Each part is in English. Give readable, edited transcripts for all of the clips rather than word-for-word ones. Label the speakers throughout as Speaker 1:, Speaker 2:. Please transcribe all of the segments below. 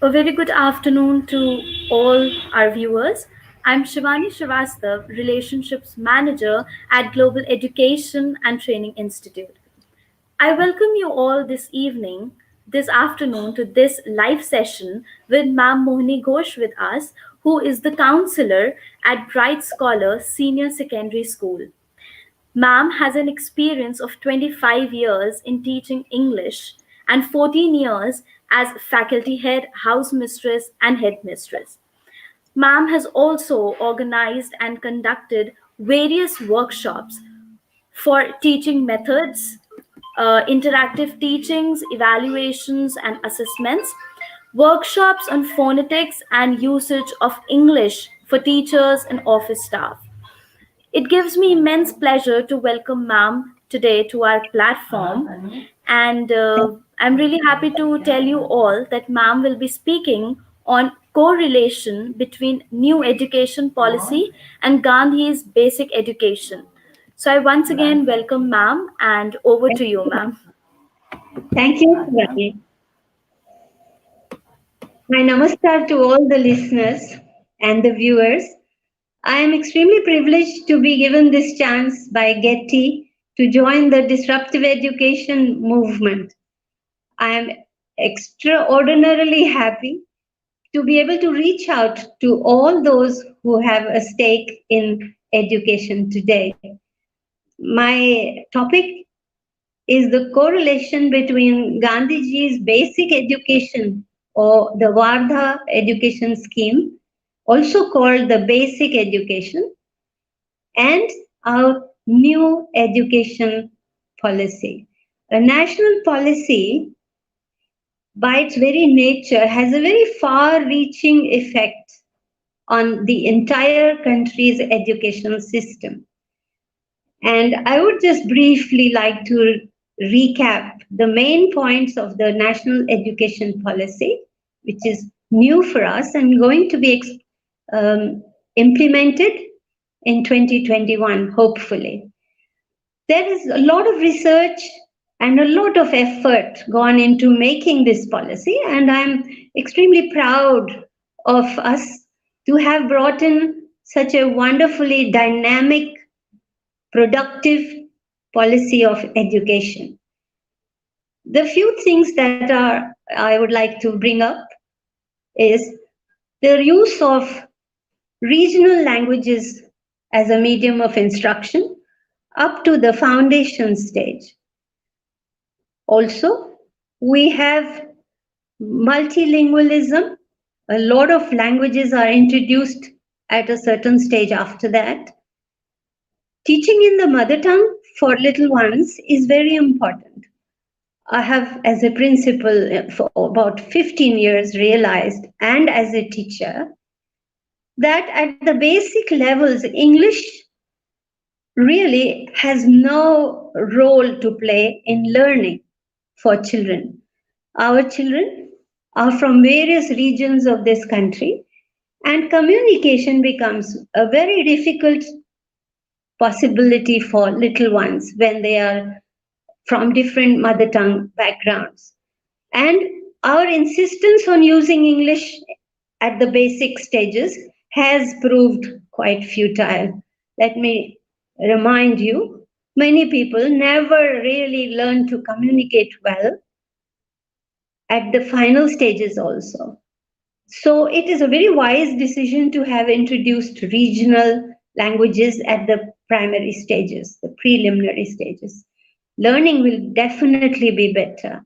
Speaker 1: A very good afternoon to all our viewers. I'm Shivani Srivastav, Relationships Manager at Global Education and Training Institute. I welcome you all this afternoon, to this live session with Ma'am Mohini Ghosh with us, who is the counselor at Bright Scholar Senior Secondary School. Ma'am has an experience of 25 years in teaching English and 14 years as faculty head, house mistress, and headmistress. Ma'am has also organized and conducted various workshops for teaching methods, interactive teachings, evaluations, and assessments, workshops on phonetics and usage of English for teachers and office staff. It gives me immense pleasure to welcome Ma'am today to our platform. And I'm really happy to tell you all that Ma'am will be speaking on correlation between new education policy and Gandhi's basic education. So I once again welcome Ma'am, and over to you, Ma'am.
Speaker 2: Thank you, Shivani. My namaskar to all the listeners and the viewers. I am extremely privileged to be given this chance by GETI to join the disruptive education movement. I am extraordinarily happy to be able to reach out to all those who have a stake in education today. My topic is the correlation between Gandhiji's basic education or the Vardha education scheme, also called the basic education, and our new education policy. A national policy, by its very nature, has a very far reaching effect on the entire country's educational system. And I would just briefly like to recap the main points of the national education policy, which is new for us and going to be implemented in 2021, hopefully. There is a lot of research and a lot of effort gone into making this policy, and I'm extremely proud of us to have brought in such a wonderfully dynamic, productive policy of education. The few things that I would like to bring up is the use of regional languages as a medium of instruction up to the foundation stage. Also, we have multilingualism. A lot of languages are introduced at a certain stage after that. Teaching in the mother tongue for little ones is very important. I have, as a principal for about 15 years, realized, and as a teacher, that at the basic levels, English really has no role to play in learning for children. Our children are from various regions of this country, and communication becomes a very difficult possibility for little ones when they are from different mother tongue backgrounds. And our insistence on using English at the basic stages has proved quite futile. Let me remind you, many people never really learn to communicate well at the final stages also. So it is a very wise decision to have introduced regional languages at the primary stages, the preliminary stages. Learning will definitely be better.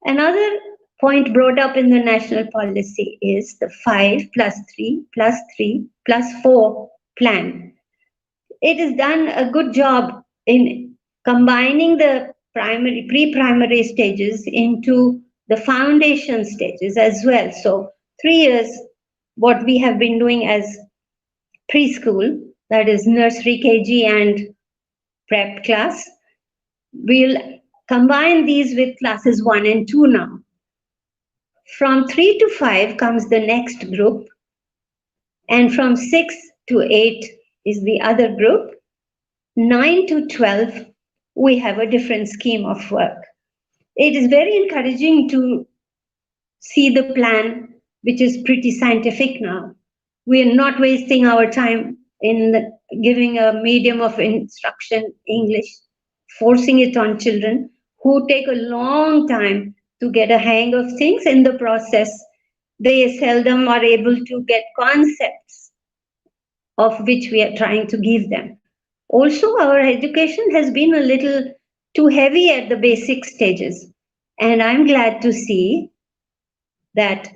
Speaker 2: Another point brought up in the national policy is the 5 plus 3 plus 3 plus 4 plan. It has done a good job in combining the primary, pre-primary stages into the foundation stages as well. So 3 years, what we have been doing as preschool, that is nursery, KG, and prep class, we'll combine these with classes 1 and 2 now. From 3 to 5 comes the next group, and from 6 to 8 is the other group. 9 to 12, we have a different scheme of work. It is very encouraging to see the plan, which is pretty scientific now. We are not wasting our time in giving a medium of instruction, English, forcing it on children who take a long time to get a hang of things. In the process, they seldom are able to get concepts of which we are trying to give them. Also, our education has been a little too heavy at the basic stages. And I'm glad to see that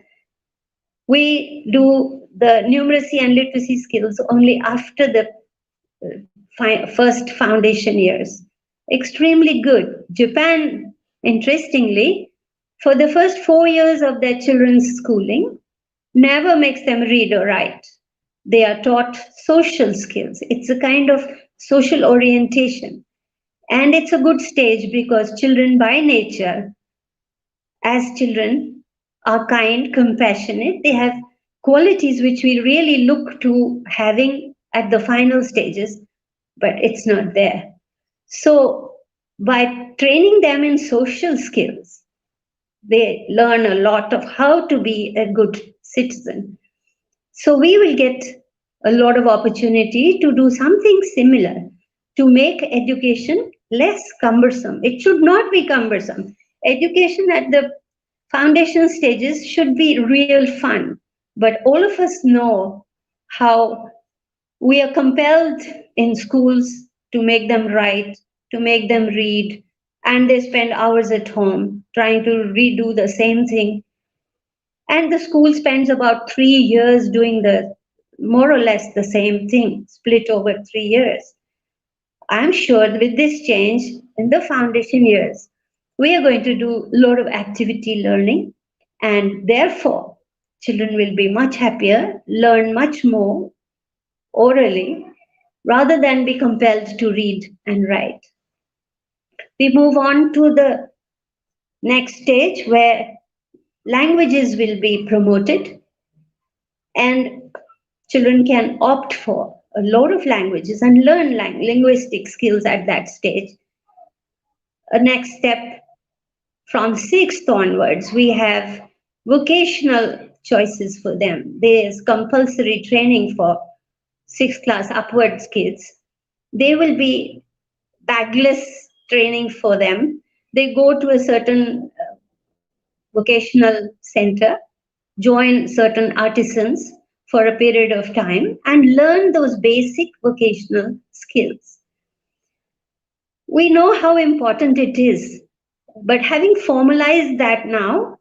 Speaker 2: we do the numeracy and literacy skills only after the first foundation years. Extremely good. Japan, interestingly, for the first 4 years of their children's schooling, never makes them read or write. They are taught social skills. It's a kind of social orientation. And it's a good stage because children by nature, as children, are kind, compassionate. They have qualities which we really look to having at the final stages, but it's not there. So, by training them in social skills, they learn a lot of how to be a good citizen. So, we will get a lot of opportunity to do something similar to make education less cumbersome. It should not be cumbersome. Education at the foundation stages should be real fun, but all of us know how we are compelled in schools to make them write, to make them read, and they spend hours at home trying to redo the same thing. And the school spends about 3 years doing the more or less the same thing, split over 3 years. I'm sure that with this change in the foundation years, we are going to do a lot of activity learning, and therefore, children will be much happier, learn much more orally, rather than be compelled to read and write. We move on to the next stage where languages will be promoted and children can opt for a lot of languages and learn linguistic skills at that stage. A next step from sixth onwards, we have vocational choices for them. There's compulsory training for sixth class upwards kids. They will be bagless training for them. They go to a certain vocational center, join certain artisans for a period of time, and learn those basic vocational skills. We know how important it is, but having formalized that now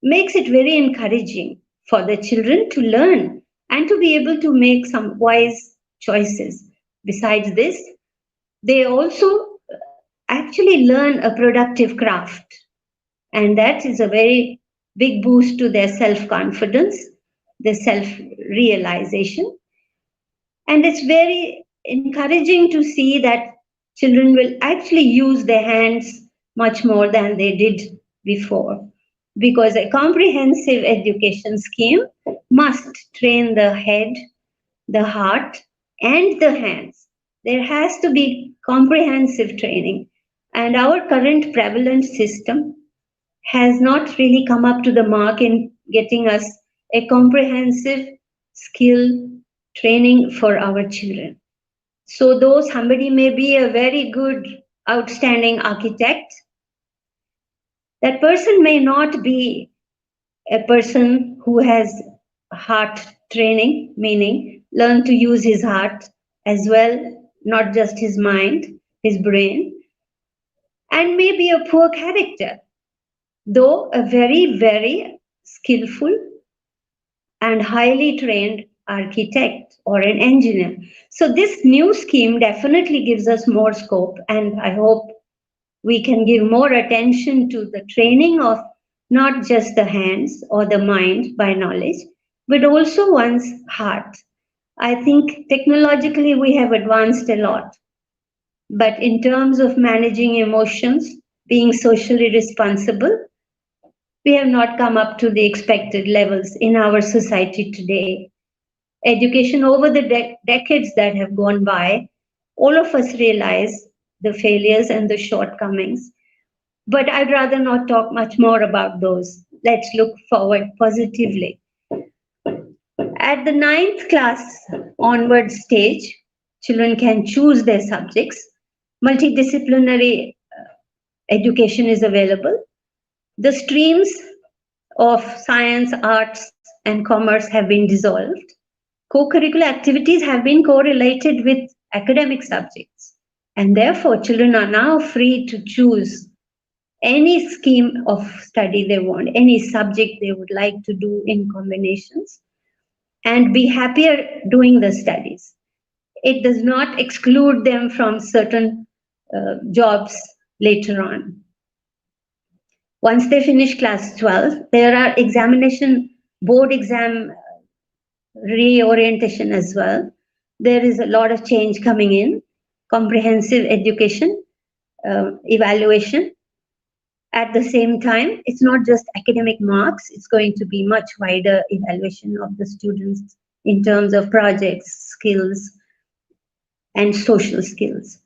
Speaker 2: makes it very encouraging for the children to learn and to be able to make some wise choices. Besides this, they also actually learn a productive craft, and that is a very big boost to their self confidence, their self realization. And it's very encouraging to see that children will actually use their hands much more than they did before. Because a comprehensive education scheme must train the head, the heart, and the hands. There has to be comprehensive training. And our current prevalent system has not really come up to the mark in getting us a comprehensive skill training for our children. So, though somebody may be a very good, outstanding architect, that person may not be a person who has heart training, meaning learn to use his heart as well, not just his mind, his brain, and may be a poor character, though a very, very skillful and highly trained architect or an engineer. So, this new scheme definitely gives us more scope, and I hope we can give more attention to the training of not just the hands or the mind by knowledge, but also one's heart. I think technologically we have advanced a lot, but in terms of managing emotions, being socially responsible, we have not come up to the expected levels in our society today. Education over the decades that have gone by, all of us realize the failures and the shortcomings. But I'd rather not talk much more about those. let's look forward positively. At the ninth class onward stage, children can choose their subjects. Multidisciplinary education is available. The streams of science, arts, and commerce have been dissolved. Co-curricular activities have been correlated with academic subjects, and therefore children are now free to choose any scheme of study they want, any subject they would like to do in combinations, and be happier doing the studies. It does not exclude them from certain jobs later on. Once they finish class 12, there are board exam reorientation as well. There is a lot of change coming in, comprehensive education, evaluation. At the same time, it's not just academic marks, it's going to be much wider evaluation of the students in terms of projects, skills, and social skills.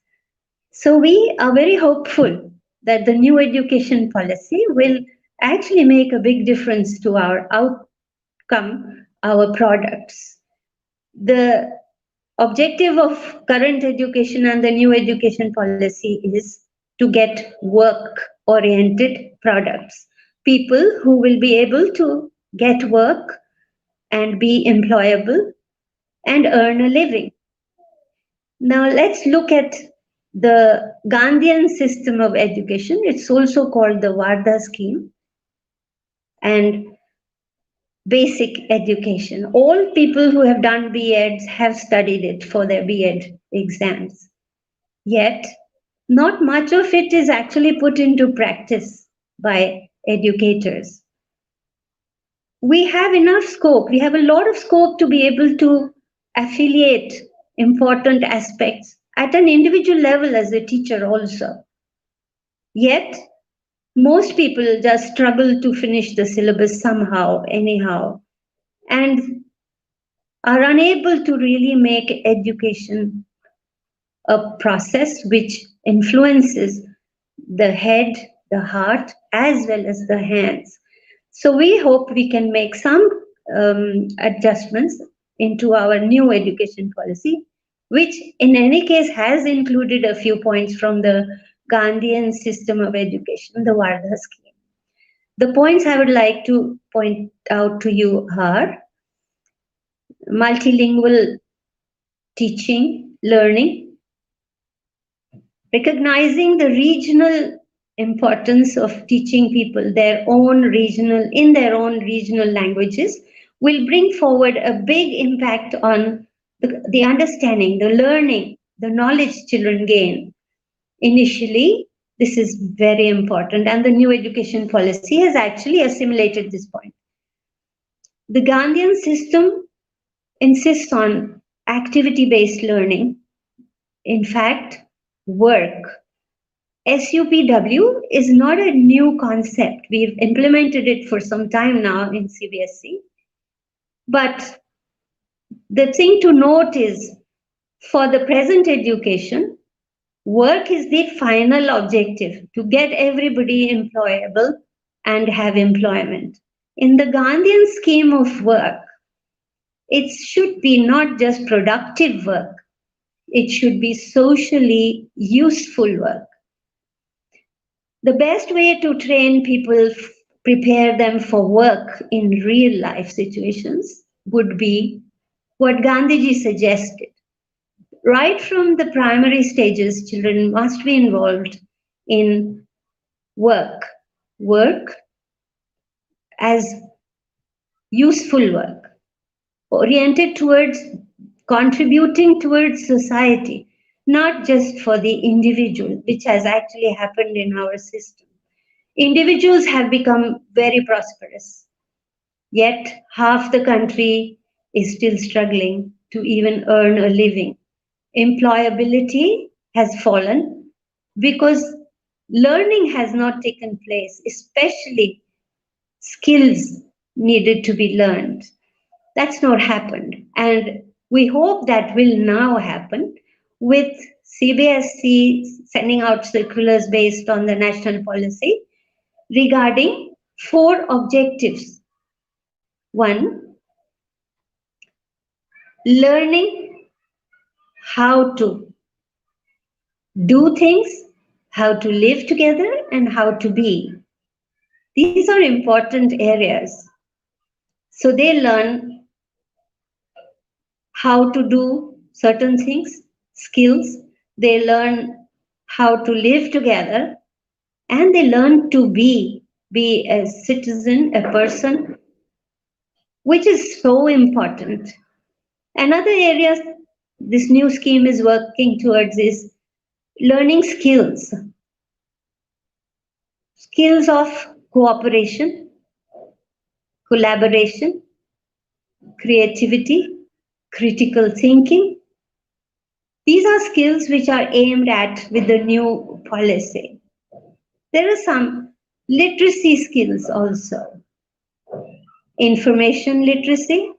Speaker 2: So we are very hopeful that the new education policy will actually make a big difference to our outcome, our products. The objective of current education and the new education policy is to get work oriented products, people who will be able to get work and be employable and earn a living. Now let's look at the Gandhian system of education. It's also called the Varda scheme and basic education. All people who have done B.Eds have studied it for their B.Ed exams. Yet, not much of it is actually put into practice by educators. We have enough scope. We have a lot of scope to be able to affiliate important aspects at an individual level as a teacher also. Yet, most people just struggle to finish the syllabus somehow, anyhow, and are unable to really make education a process which influences the head, the heart, as well as the hands. So we hope we can make some adjustments into our new education policy, which in any case has included a few points from the Gandhian system of education, the Varda scheme. The points I would like to point out to you are multilingual teaching, learning, recognizing the regional importance of teaching people in their own regional languages will bring forward a big impact on the understanding, the learning, the knowledge children gain. Initially, this is very important, and the new education policy has actually assimilated this point. The Gandhian system insists on activity-based learning. In fact, work. SUPW is not a new concept. We've implemented it for some time now in CBSE. But the thing to note is, for the present education, work is the final objective to get everybody employable and have employment. In the Gandhian scheme of work, it should be not just productive work, it should be socially useful work. The best way to train people, prepare them for work in real life situations would be what Gandhiji suggested. Right from the primary stages, children must be involved in work as useful work, oriented towards contributing towards society, not just for the individual, which has actually happened in our system. Individuals have become very prosperous, yet half the country is still struggling to even earn a living. Employability has fallen because learning has not taken place, especially skills needed to be learned. That's not happened. And we hope that will now happen with CBSE sending out circulars based on the national policy regarding 4 objectives. One, learning how to do things, how to live together, and how to be. These are important areas. So they learn how to do certain things, skills, they learn how to live together, and they learn to be a citizen, a person, which is so important. Another area this new scheme is working towards is learning skills, skills of cooperation, collaboration, creativity, critical thinking. These are skills which are aimed at with the new policy. There are some literacy skills also, information literacy,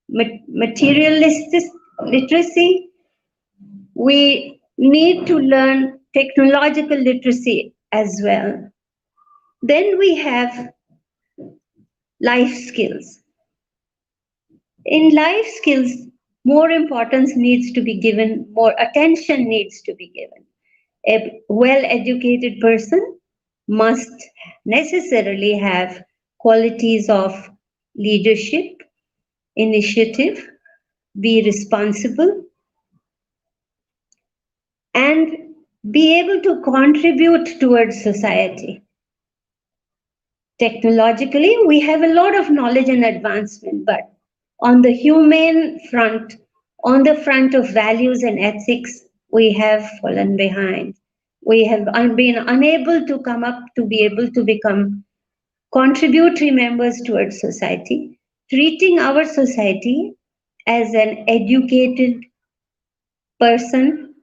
Speaker 2: materialistic literacy. We need to learn technological literacy as well. Then we have life skills. In life skills, more importance needs to be given, more attention needs to be given. A well educated person must necessarily have qualities of leadership, initiative, be responsible, and be able to contribute towards society. Technologically, we have a lot of knowledge and advancement, but on the humane front, on the front of values and ethics, we have fallen behind. We have been unable to come up to be able to become contributory members towards society, treating our society as an educated person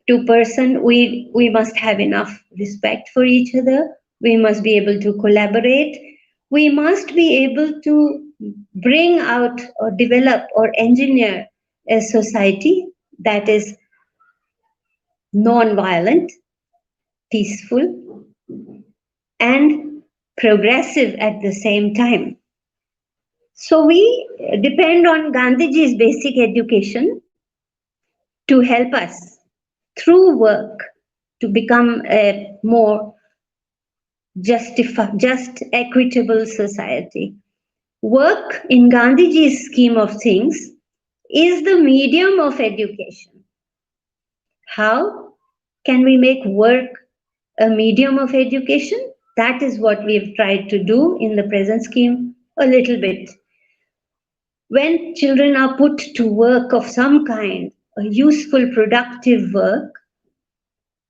Speaker 2: to person. We must have enough respect for each other. We must be able to collaborate. We must be able to bring out or develop or engineer a society that is non-violent, peaceful, and progressive at the same time. So we depend on Gandhiji's basic education to help us through work to become a more just, equitable society. Work in Gandhiji's scheme of things is the medium of education. How can we make work a medium of education? That is what we have tried to do in the present scheme a little bit. When children are put to work of some kind, a useful, productive work,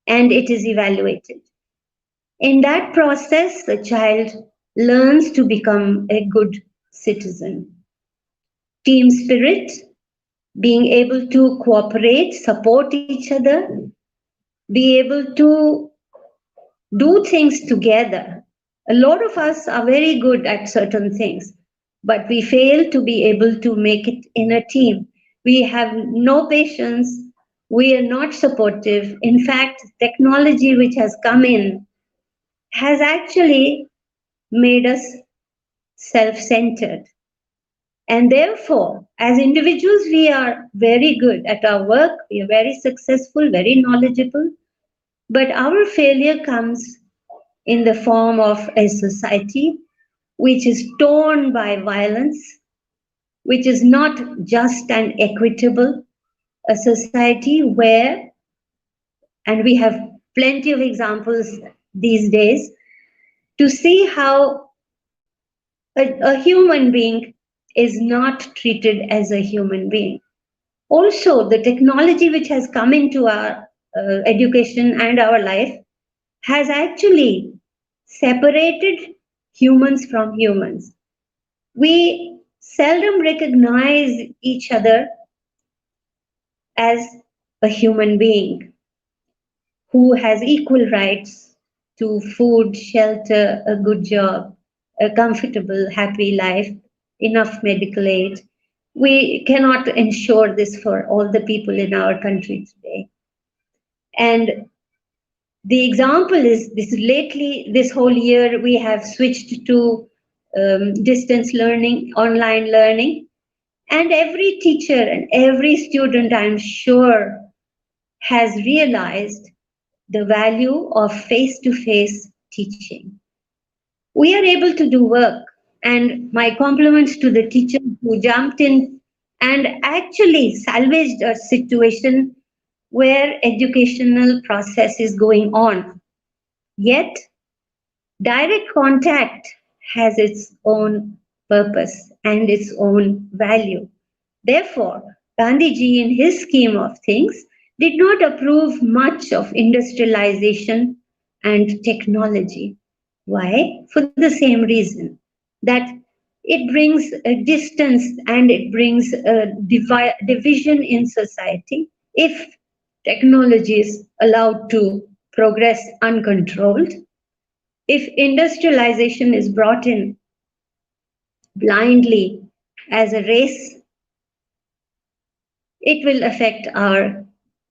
Speaker 2: and it is evaluated. In that process, the child learns to become a good citizen. Team spirit, being able to cooperate, support each other, be able to do things together. A lot of us are very good at certain things, but we fail to be able to make it in a team. We have no patience. We are not supportive. In fact, technology which has come in has actually made us self centered. And therefore, as individuals, we are very good at our work, we are very successful, very knowledgeable, but our failure comes in the form of a society which is torn by violence, which is not just and equitable, a society where, and we have plenty of examples these days, to see how a human being is not treated as a human being. Also, the technology which has come into our education and our life has actually separated humans from humans. We seldom recognize each other as a human being who has equal rights to food, shelter, a good job, a comfortable, happy life, enough medical aid. We cannot ensure this for all the people in our country today. And The example is this: lately, this whole year, we have switched to distance learning, online learning, and every teacher and every student, I'm sure, has realized the value of face to face teaching. We are able to do work, and my compliments to the teachers who jumped in and actually salvaged a situation where educational process is going on. Yet, direct contact has its own purpose and its own value. Therefore, Gandhiji, in his scheme of things, did not approve much of industrialization and technology. Why? For the same reason that it brings a distance and it brings a division in society if technology is allowed to progress uncontrolled. If industrialization is brought in blindly as a race, it will affect our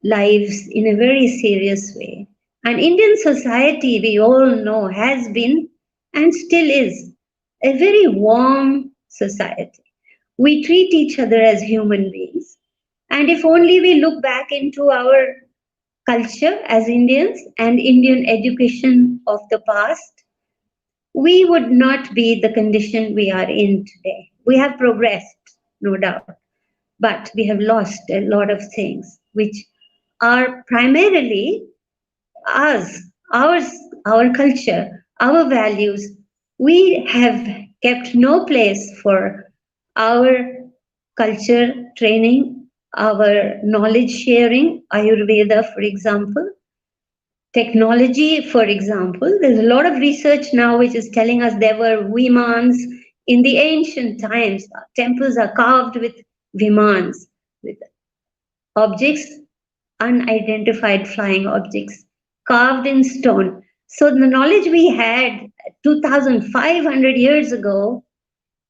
Speaker 2: lives in a very serious way. And Indian society, we all know, has been and still is a very warm society. We treat each other as human beings. And if only we look back into our culture as Indians and Indian education of the past, we would not be the condition we are in today. We have progressed, no doubt, but we have lost a lot of things which are primarily us, ours, our culture, our values. We have kept no place for our culture training, our knowledge sharing, Ayurveda, for example. Technology, for example, there's a lot of research now which is telling us there were Vimans in the ancient times. Temples are carved with Vimans, with objects, unidentified flying objects, carved in stone. So the knowledge we had 2,500 years ago,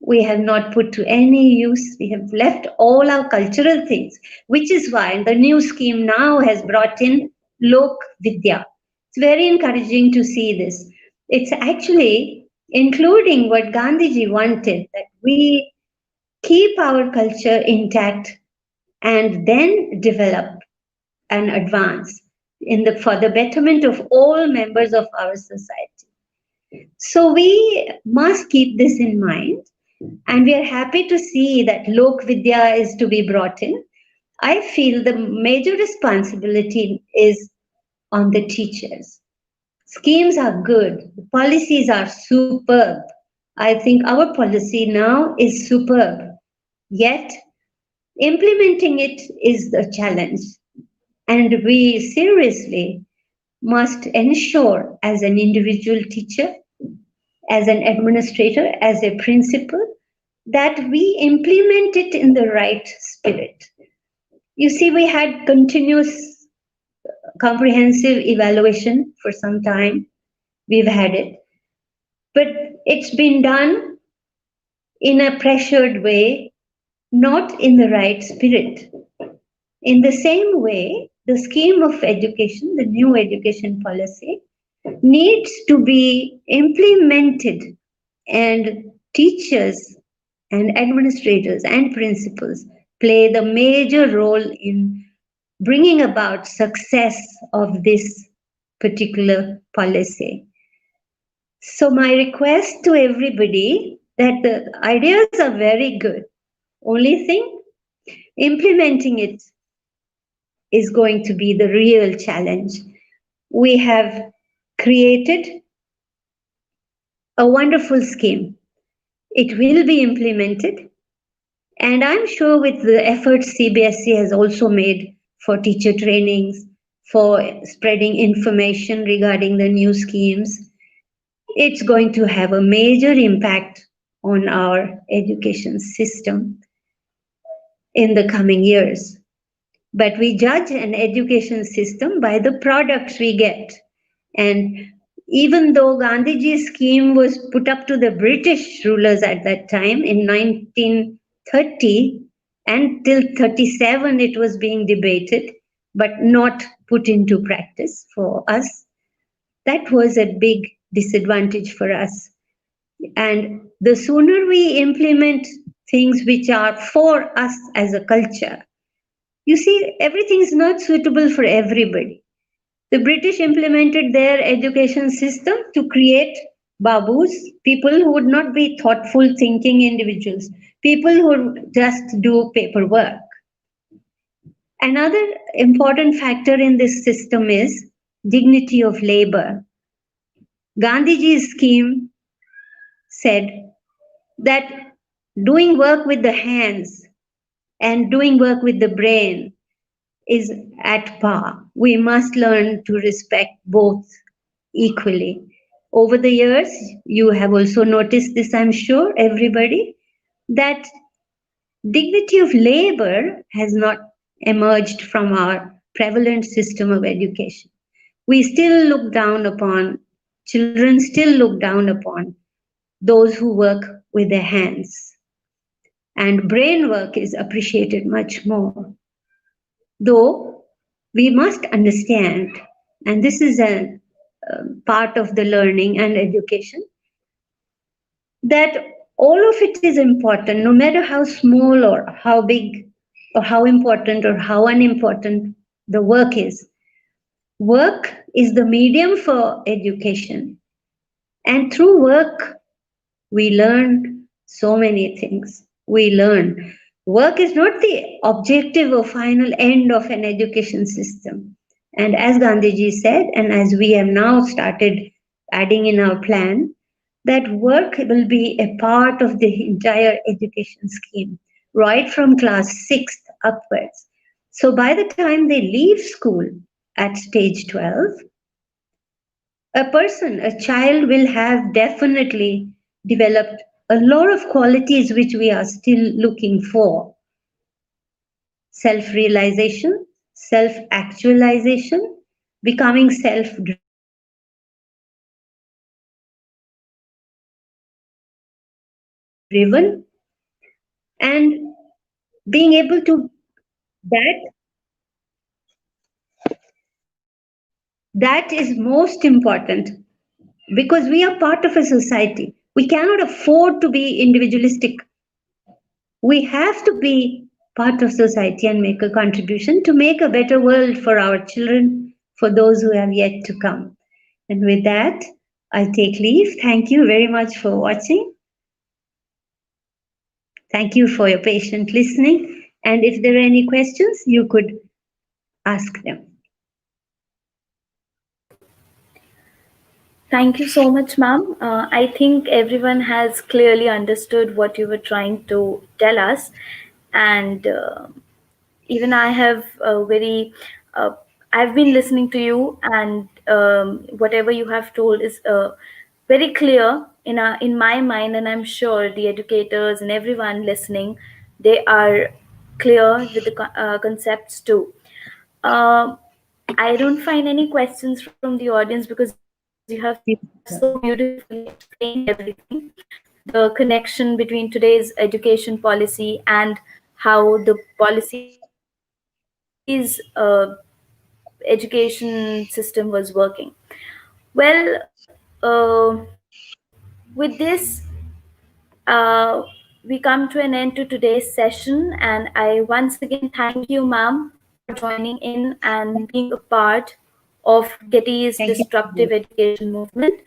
Speaker 2: we have not put to any use. We have left all our cultural things, which is why the new scheme now has brought in Lok Vidya. It's very encouraging to see this. It's actually including what Gandhiji wanted, that we keep our culture intact and then develop and advance for the betterment of all members of our society. So we must keep this in mind, and we are happy to see that Lok Vidya is to be brought in. I feel the major responsibility is on the teachers. Schemes are good, the policies are superb. I think our policy now is superb, yet implementing it is the challenge. And we seriously must ensure, as an individual teacher, as an administrator, as a principal, that we implement it in the right spirit. You see, we had continuous comprehensive evaluation for some time. We've had it. But it's been done in a pressured way, not in the right spirit. In the same way, the scheme of education, the new education policy, needs to be implemented, and teachers and administrators and principals play the major role in bringing about success of this particular policy. So my request to everybody, that the ideas are very good. Only thing, implementing it is going to be the real challenge. We have created a wonderful scheme. It will be implemented, and I'm sure with the efforts CBSE has also made for teacher trainings, for spreading information regarding the new schemes, it's going to have a major impact on our education system in the coming years. But we judge an education system by the products we get. And even though Gandhiji's scheme was put up to the British rulers at that time in 1930, and till 37 it was being debated, but not put into practice for us. That was a big disadvantage for us. And the sooner we implement things which are for us as a culture, you see, everything is not suitable for everybody. The British implemented their education system to create babus, people who would not be thoughtful, thinking individuals, people who would just do paperwork. Another important factor in this system is dignity of labor. Gandhiji's scheme said that doing work with the hands and doing work with the brain is at par. We must learn to respect both equally. Over the years, you have also noticed this, I'm sure, everybody, that dignity of labor has not emerged from our prevalent system of education. We still look down upon, children still look down upon those who work with their hands. And brain work is appreciated much more. Though we must understand, and this is a part of the learning and education, that all of it is important, no matter how small or how big or how important or how unimportant the work is. Work is the medium for education, and through work, we learn so many things. We learn. Work is not the objective or final end of an education system. And as Gandhiji said, and as we have now started adding in our plan, that work will be a part of the entire education scheme, right from class 6th upwards. So by the time they leave school at stage 12, a person, a child will have definitely developed a lot of qualities which we are still looking for: self realization, self actualization, becoming self driven, and being able to that that is most important, because we are part of a society. We cannot afford to be individualistic. We have to be part of society and make a contribution to make a better world for our children, for those who have yet to come. And with that, I take leave. Thank you very much for watching. Thank you for your patient listening. And if there are any questions, you could ask them.
Speaker 1: Thank you so much, ma'am. I think everyone has clearly understood what you were trying to tell us, and even I have very. I've been listening to you, and whatever you have told is very clear in my mind, and I'm sure the educators and everyone listening, they are clear with the concepts too. Uh, I don't find any questions from the audience because you have so beautifully explained everything. The connection between today's education policy and how the policies education system was working. Well, with this, we come to an end to today's session, and I once again thank you, ma'am, for joining in and being a part of Getty's
Speaker 2: Thank you.
Speaker 1: disruptive education movement.